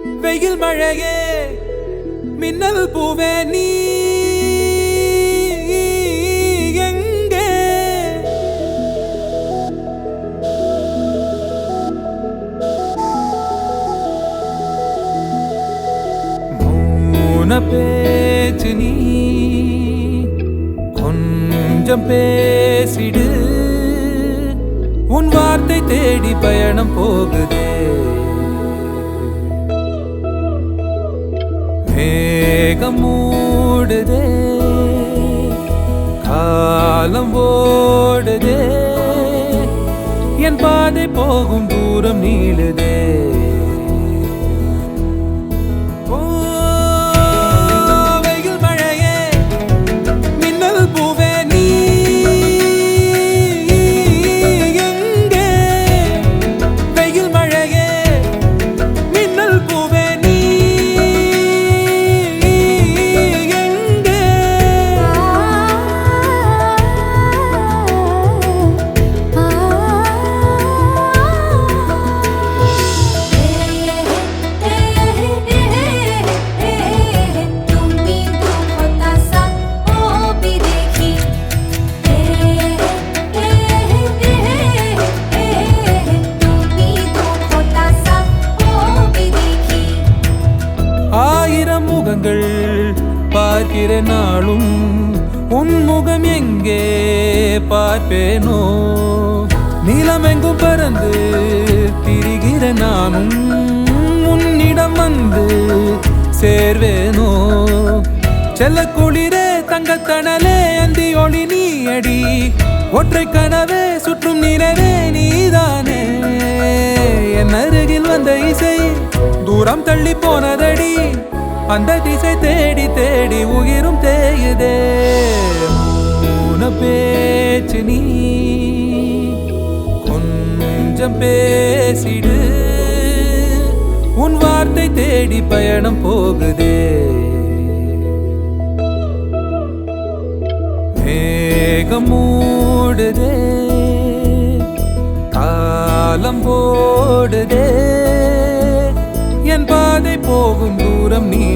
வெயில் மழையே மின்னல் பூவே நீ எங்கே மௌன பேச்சு நீ கொஞ்சம் பேசிடு உன் வார்த்தை தேடி பயணம் போகுதே மேகம் மூடுதே காலம் ஓடுதே என் பாதை போகும் தூரம் நீளுதே முகங்கள் பார்க்கிற நாளும் உன் முகம் எங்கே பார்ப்பேனோ நீலமெங்கும் பறந்து திரிகிற நானும் உன்னிடம் வந்து சேர்வேனோ செல்ல குளிரே தங்கத்தனலே அந்தி ஒளி நீ அடி ஒற்றை கனவே சுற்றும் நிறவே நீதானே என் அருகில் வந்த இசை தூரம் தள்ளி போனதடி அந்த திசை தேடி தேடி உயிரும் தேயுதே மௌன பேச்சு நீ கொஞ்சம் பேசிடு உன் வார்த்தை தேடி பயணம் போகுதே மேகம் மூடுதே காலம் ஓடுதே என் பாதை போகும் தூரம் நீ